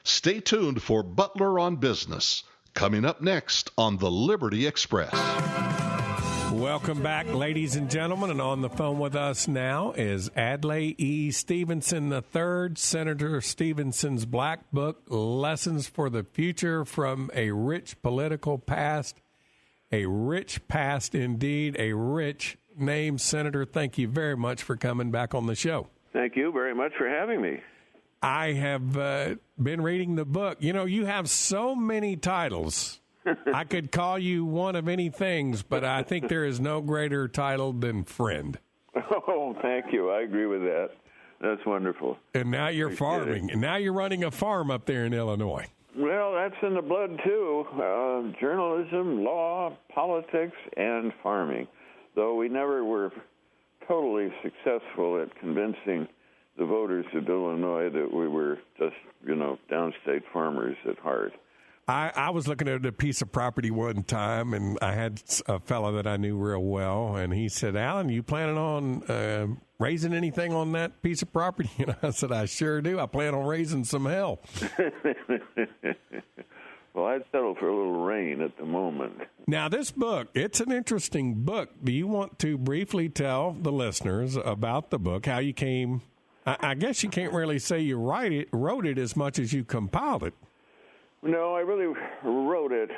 Stay tuned for Butler on Business, coming up next on the Liberty Express. Welcome back, ladies and gentlemen, and on the phone with us now is Adlai E. Stevenson III, Senator Stevenson's Black Book, Lessons for the Future from a Rich Political Past. A rich past indeed, a rich name. Senator, thank you very much for coming back on the show. Thank you very much for having me. I have been reading the book. You know, you have so many titles. I could call you one of any things, but I think there is no greater title than friend. Oh, thank you. I agree with that. That's wonderful. And now you're farming. And now you're running a farm up there in Illinois. Well, that's in the blood, too. Journalism, law, politics, and farming. Though we never were totally successful at convincing the voters of Illinois that we were just, downstate farmers at heart. I was looking at a piece of property one time, and I had a fellow that I knew real well, and he said, Alan, you planning on raising anything on that piece of property? And I said, I sure do. I plan on raising some hell. Well, I'd settle for a little rain at the moment. Now, this book, it's an interesting book. Do you want to briefly tell the listeners about the book, how you came? I guess you can't really say you wrote it as much as you compiled it. No, I really wrote it,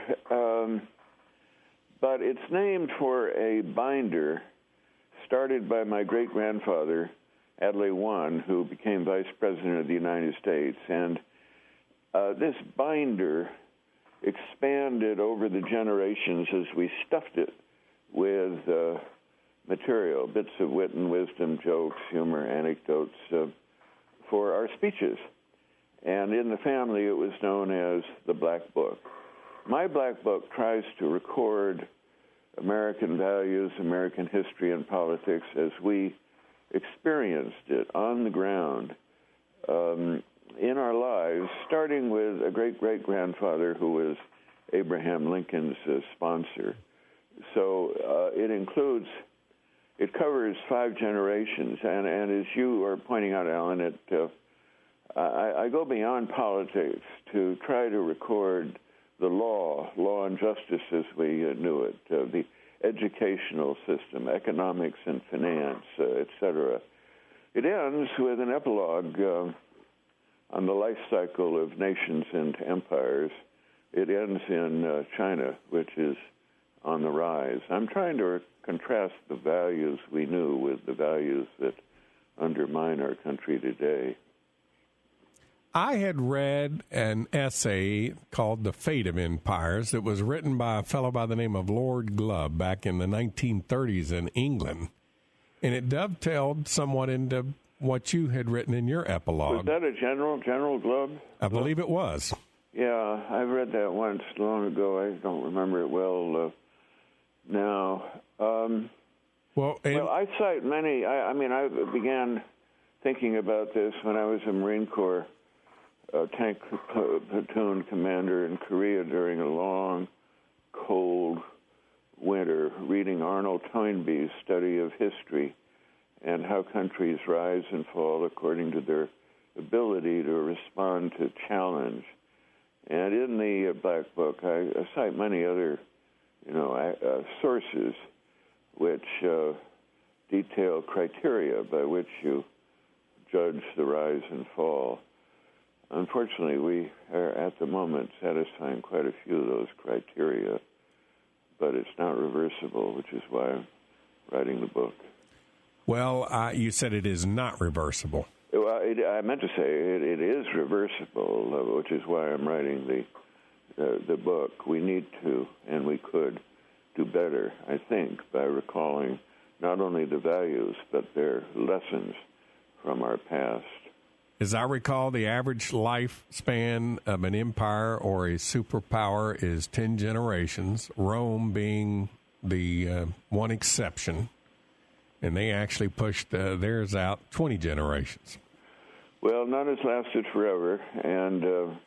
but it's named for a binder started by my great-grandfather, Adlai I, who became Vice President of the United States. And this binder expanded over the generations as we stuffed it with material, bits of wit and wisdom, jokes, humor, anecdotes for our speeches. And in the family, it was known as the Black Book. My Black Book tries to record American values, American history, and politics as we experienced it on the ground in our lives, starting with a great-great-grandfather who was Abraham Lincoln's sponsor. So it covers 5 generations. And as you are pointing out, Alan, I go beyond politics to try to record the law and justice as we knew it, the educational system, economics and finance, etc. It ends with an epilogue on the life cycle of nations and empires. It ends in China, which is on the rise. I'm trying to contrast the values we knew with the values that undermine our country today. I had read an essay called The Fate of Empires that was written by a fellow by the name of Lord Glubb back in the 1930s in England, and it dovetailed somewhat into what you had written in your epilogue. Was that a General Glubb? I believe it was. Yeah, I've read that once long ago. I don't remember it well now. Well, I cite many. I began thinking about this when I was a Marine Corps tank platoon commander in Korea during a long, cold winter, reading Arnold Toynbee's study of history and how countries rise and fall according to their ability to respond to challenge. And in the Black Book, I cite many other, sources which detail criteria by which you judge the rise and fall. Unfortunately, we are at the moment satisfying quite a few of those criteria, but it's not reversible, which is why I'm writing the book. Well, you said it is not reversible. Well, I meant to say it is reversible, which is why I'm writing the book. We need to, and we could, do better, I think, by recalling not only the values, but their lessons from our past. As I recall, the average lifespan of an empire or a superpower is 10 generations, Rome being the one exception, and they actually pushed theirs out 20 generations. Well, none has lasted forever, and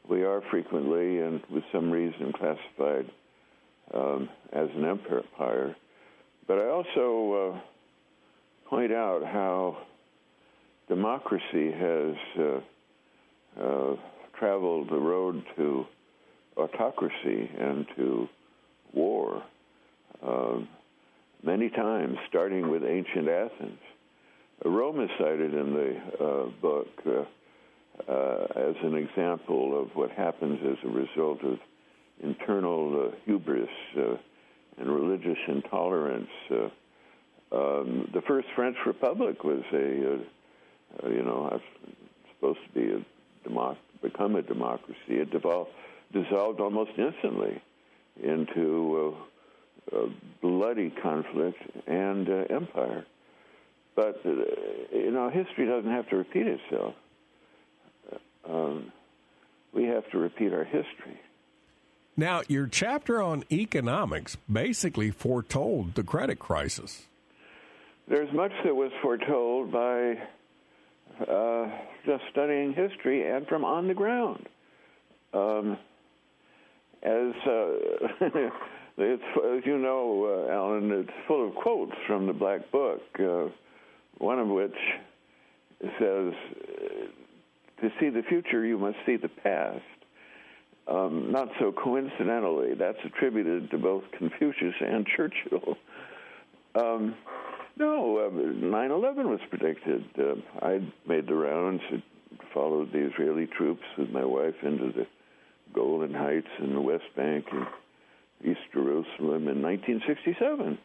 we are frequently and with some reason classified as an empire. But I also point out how democracy has traveled the road to autocracy and to war many times, starting with ancient Athens. Rome is cited in the book as an example of what happens as a result of internal hubris and religious intolerance. The first French Republic was supposed to be become a democracy. It dissolved almost instantly into bloody conflict and empire. But history doesn't have to repeat itself. We have to repeat our history. Now, your chapter on economics basically foretold the credit crisis. There's much that was foretold by just studying history and from on the ground. As you know, Alan, it's full of quotes from the Black Book, one of which says, to see the future, you must see the past. Not so coincidentally, that's attributed to both Confucius and Churchill. 9/11 was predicted. I made the rounds, followed the Israeli troops with my wife into the Golan Heights in the West Bank and East Jerusalem in 1967,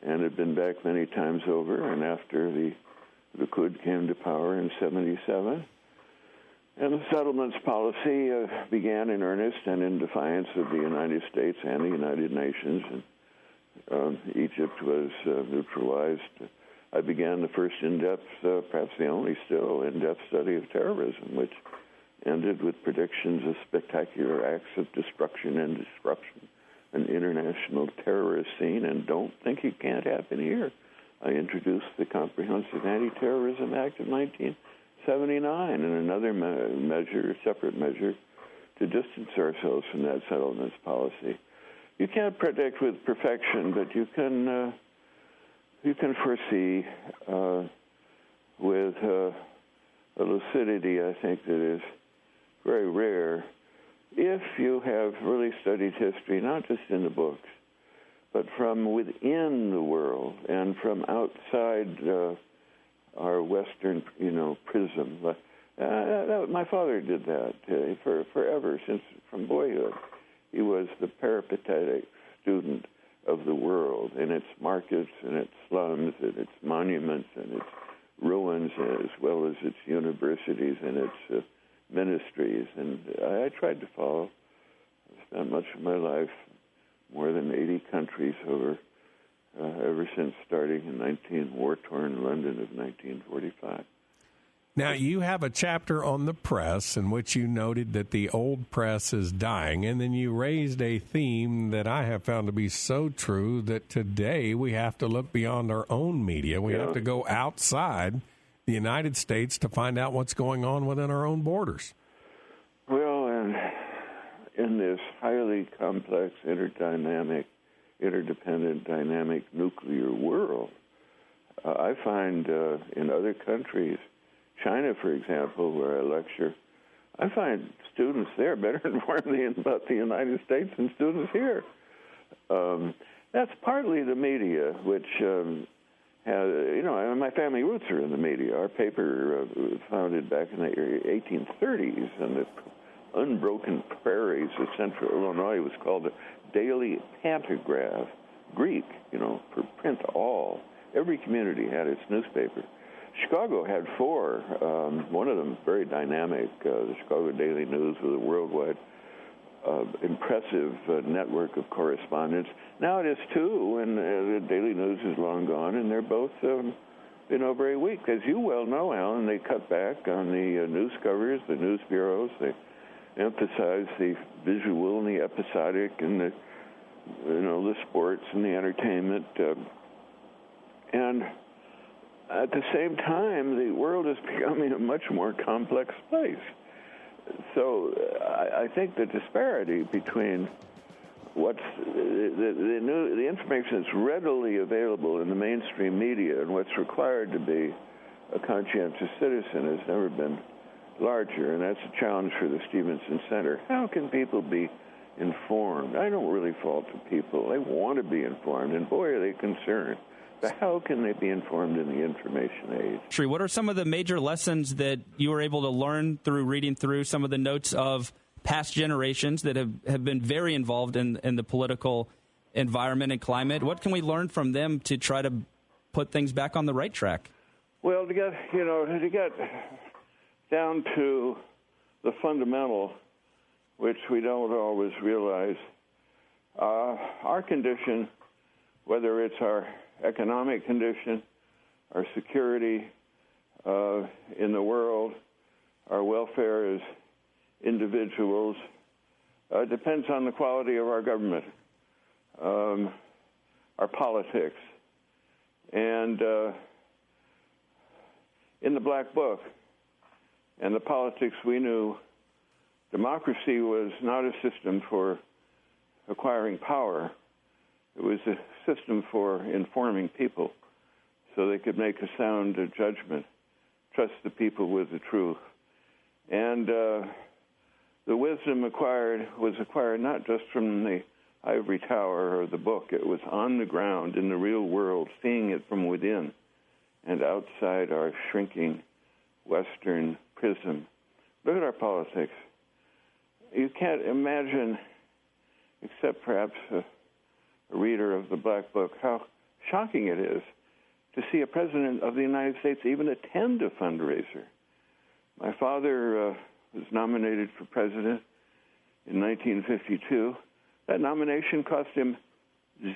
and had been back many times over. And after the Likud came to power in 1977, and the settlements policy began in earnest and in defiance of the United States and the United Nations, and Egypt was neutralized. I began the first in-depth, perhaps the only still, in-depth study of terrorism, which ended with predictions of spectacular acts of destruction and disruption, an international terrorist scene, and don't think it can't happen here. I introduced the Comprehensive Anti-Terrorism Act of 1979 and another separate measure, to distance ourselves from that settlements policy. You can't predict with perfection, but you can foresee with a lucidity, I think, that is very rare if you have really studied history, not just in the books, but from within the world and from outside our Western, prism. My father did that forever, since from boyhood. He was the peripatetic student of the world and its markets and its slums and its monuments and its ruins, as well as its universities and its ministries. And I tried to follow. I spent much of my life, more than 80 countries ever since starting in war-torn London of 1945. Now, you have a chapter on the press in which you noted that the old press is dying, and then you raised a theme that I have found to be so true, that today we have to look beyond our own media. We have to go outside the United States to find out what's going on within our own borders. Well, and in this highly complex, interdependent, dynamic nuclear world, I find in other countries, China, for example, where I lecture, I find students there better informed about the United States than students here. That's partly the media, which my family roots are in the media. Our paper was founded back in the 1830s, and the unbroken prairies of central Illinois was called the Daily Pantograph, Greek, for print all. Every community had its newspaper. Chicago had four, one of them very dynamic, the Chicago Daily News, with a worldwide impressive network of correspondents. Now it is two, and the Daily News is long gone, and they're both very weak. As you well know, Alan, they cut back on the news covers, the news bureaus. They emphasize the visual and the episodic and the sports and the entertainment. And at the same time, the world is becoming a much more complex place. So I think the disparity between what's the information that's readily available in the mainstream media and what's required to be a conscientious citizen has never been larger, and that's a challenge for the Stevenson Center. How can people be informed? I don't really fault the people. They want to be informed, and boy, are they concerned. But how can they be informed in the information age? What are some of the major lessons that you were able to learn through reading through some of the notes of past generations that have been very involved in the political environment and climate? What can we learn from them to try to put things back on the right track? Well, to get down to the fundamental, which we don't always realize, our condition, whether it's our economic condition, our security in the world, our welfare as individuals, depends on the quality of our government, our politics. And in the Black Book and the politics we knew, democracy was not a system for acquiring power. It was a system for informing people so they could make a sound judgment, trust the people with the truth. And the wisdom was acquired not just from the ivory tower or the book. It was on the ground in the real world, seeing it from within and outside our shrinking Western prism. Look at our politics. You can't imagine, except perhaps a reader of the Black Book, how shocking it is to see a president of the United States even attend a fundraiser. My father was nominated for president in 1952. That nomination cost him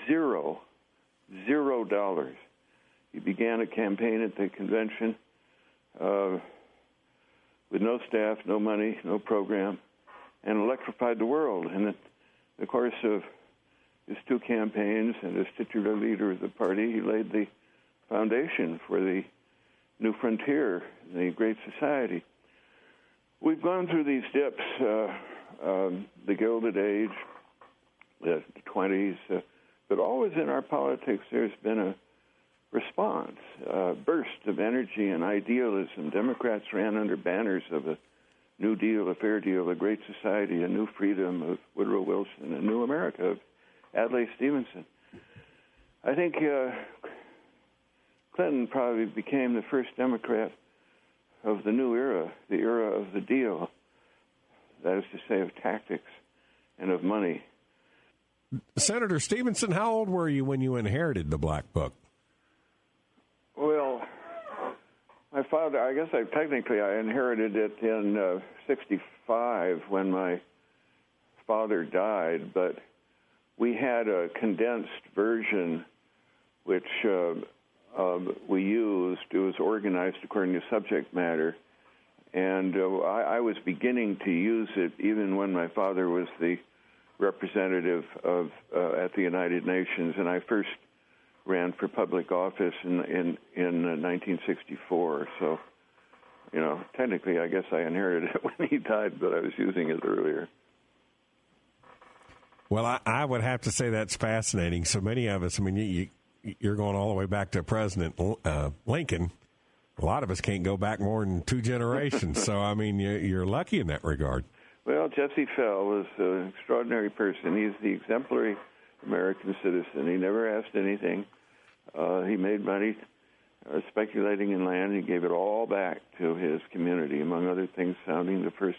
$0. He began a campaign at the convention with no staff, no money, no program, and electrified the world. And in the course of his two campaigns and as titular leader of the party, he laid the foundation for the new frontier, the Great Society. We've gone through these dips, the Gilded Age, the 20s, but always in our politics there's been a response, a burst of energy and idealism. Democrats ran under banners of a New Deal, a Fair Deal, a Great Society, a New Freedom of Woodrow Wilson, a New America of Adlai Stevenson. I think Clinton probably became the first Democrat of the new era, the era of the deal, that is to say, of tactics and of money. Senator Stevenson, how old were you when you inherited the Black Book? Well, my father, I guess I inherited it in 65 when my father died, but we had a condensed version which we used. It was organized according to subject matter, and I was beginning to use it even when my father was the representative of at the United Nations, and I first ran for public office in 1964. So, technically, I guess I inherited it when he died, but I was using it earlier. Well, I would have to say that's fascinating. So many of us, you're going all the way back to President Lincoln. A lot of us can't go back more than two generations. So, you're lucky in that regard. Well, Jesse Fell was an extraordinary person. He's the exemplary American citizen. He never asked anything. He made money speculating in land. He gave it all back to his community, among other things, founding the first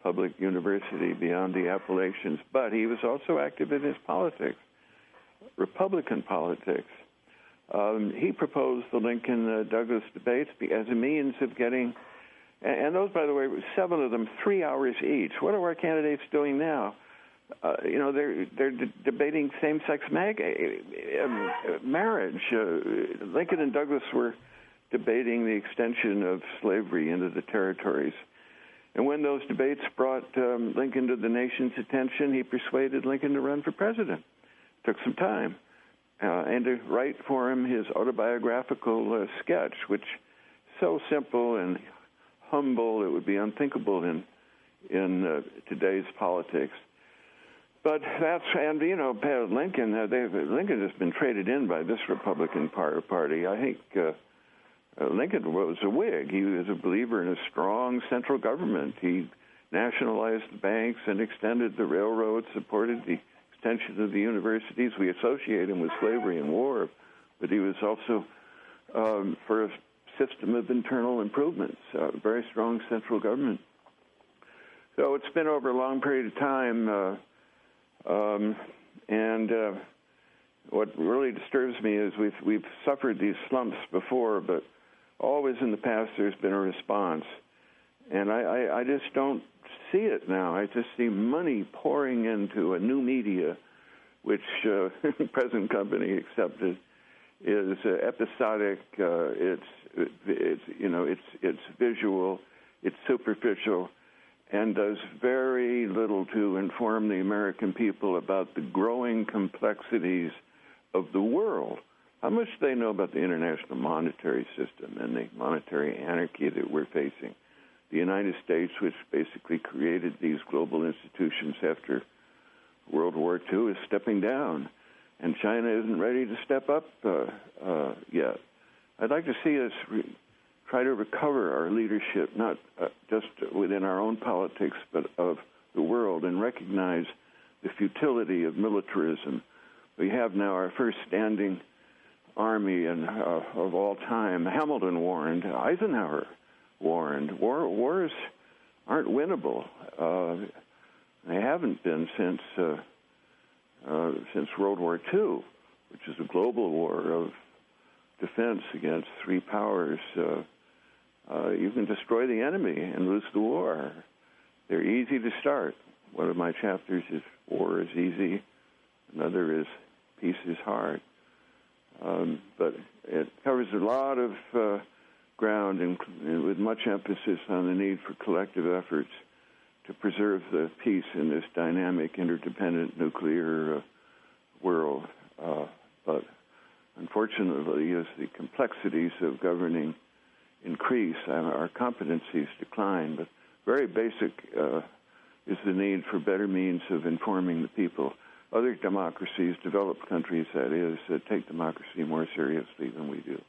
public university beyond the Appalachians. But he was also active in his politics, Republican politics. He proposed the Lincoln-Douglas debates as a means of getting, and those, by the way, 7 of them, 3 hours each. What are our candidates doing now? They're debating same-sex marriage. Lincoln and Douglas were debating the extension of slavery into the territories. And when those debates brought Lincoln to the nation's attention, he persuaded Lincoln to run for president. Took some time. And to write for him his autobiographical sketch, which so simple and humble it would be unthinkable in today's politics. But Lincoln has been traded in by this Republican party. I think Lincoln was a Whig. He was a believer in a strong central government. He nationalized the banks and extended the railroads, supported the extension of the universities. We associate him with slavery and war, but he was also for a system of internal improvements, very strong central government. So it's been over a long period of time, and what really disturbs me is we've suffered these slumps before, but always in the past there's been a response. And I just don't see it now. I just see money pouring into a new media, which present company accepted is episodic. It's visual, it's superficial, and does very little to inform the American people about the growing complexities of the world. How much do they know about the international monetary system and the monetary anarchy that we're facing? The United States, which basically created these global institutions after World War II, is stepping down, and China isn't ready to step up yet. I'd like to see us try to recover our leadership, not just within our own politics, but of the world, and recognize the futility of militarism. We have now our first standing army of all time. Hamilton warned, Eisenhower warned, wars aren't winnable. They haven't been since World War II, which is a global war of defense against three powers. You can destroy the enemy and lose the war. They're easy to start. One of my chapters is war is easy. Another is peace is hard. But it covers a lot of ground, and with much emphasis on the need for collective efforts to preserve the peace in this dynamic, interdependent nuclear world. But unfortunately, as the complexities of governing increase, our competencies decline. But very basic is the need for better means of informing the people. Other democracies, developed countries, that is, take democracy more seriously than we do.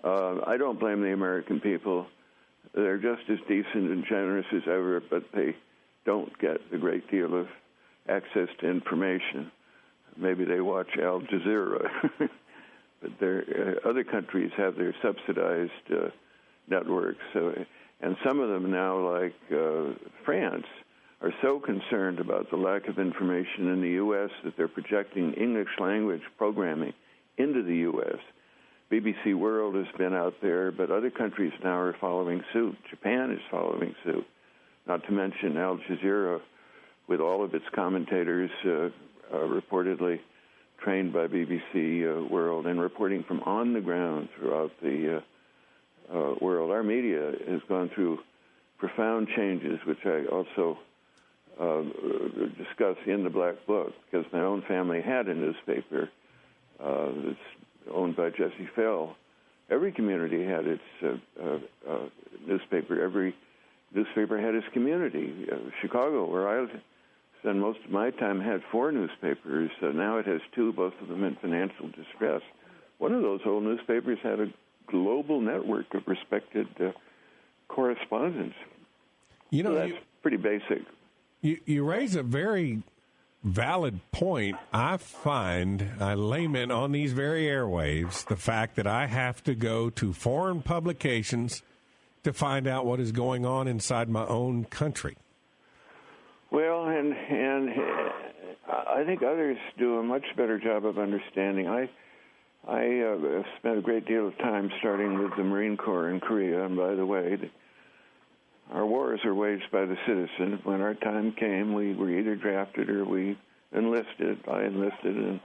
I don't blame the American people. They're just as decent and generous as ever, but they don't get a great deal of access to information. Maybe they watch Al Jazeera, but other countries have their subsidized networks. And some of them now, like France, are so concerned about the lack of information in the U.S. that they're projecting English language programming into the U.S. BBC World has been out there, but other countries now are following suit. Japan is following suit, not to mention Al Jazeera, with all of its commentators reportedly trained by BBC World and reporting from on the ground throughout the world. Our media has gone through profound changes, which I also discuss in the Black Book, because my own family had a newspaper that's owned by Jesse Fell. Every community had its newspaper. Every newspaper had its community. Chicago, where I spend most of my time, had 4 newspapers. Now it has 2, both of them in financial distress. One of those old newspapers had a global network of respected correspondents. You know, so that's pretty basic. You raise a very valid point. I find, I lament on these very airwaves the fact that I have to go to foreign publications to find out what is going on inside my own country. Well, and I think others do a much better job of understanding. I spent a great deal of time starting with the Marine Corps in Korea, and by the way, our wars are waged by the citizen. When our time came, we were either drafted or we enlisted. I enlisted and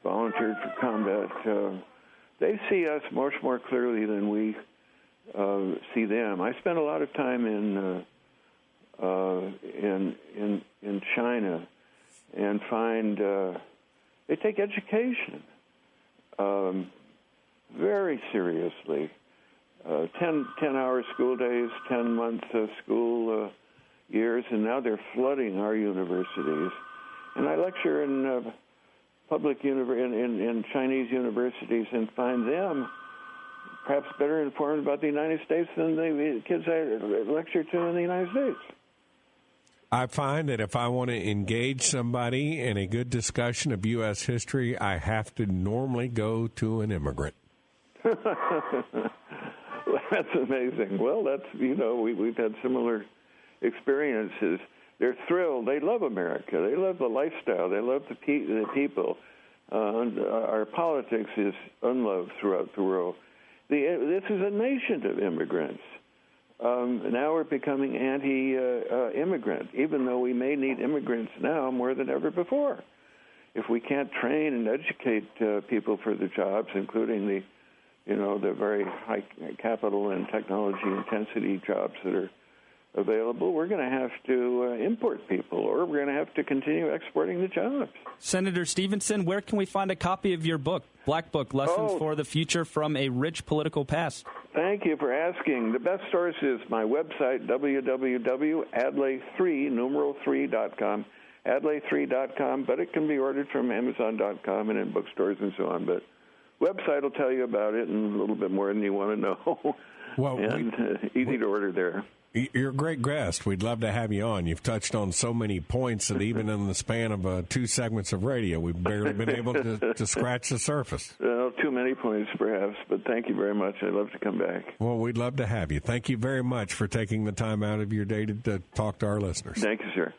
volunteered for combat. They see us much more clearly than we see them. I spent a lot of time in China, and find they take education very seriously. 10-hour school days, 10-month school years, and now they're flooding our universities. And I lecture in public in Chinese universities and find them perhaps better informed about the United States than the kids I lecture to in the United States. I find that if I want to engage somebody in a good discussion of U.S. history, I have to normally go to an immigrant. That's amazing. Well, that's, we've had similar experiences. They're thrilled. They love America. They love the lifestyle. They love the people. Our politics is unloved throughout the world. This is a nation of immigrants. Now we're becoming anti-immigrant, even though we may need immigrants now more than ever before. If we can't train and educate people for the jobs, including the very high capital and technology intensity jobs that are available, we're going to have to import people, or we're going to have to continue exporting the jobs. Senator Stevenson, where can we find a copy of your book, Black Book, Lessons for the Future from a Rich Political Past? Thank you for asking. The best source is my website, www.adlai3.com, adlai3.com, but it can be ordered from Amazon.com and in bookstores and so on. But website will tell you about it and a little bit more than you want to know. Well, easy to order there. You're a great guest. We'd love to have you on. You've touched on so many points that even in the span of 2 segments of radio, we've barely been able to scratch the surface. Too many points, perhaps, but thank you very much. I'd love to come back. Well, we'd love to have you. Thank you very much for taking the time out of your day to talk to our listeners. Thank you, sir.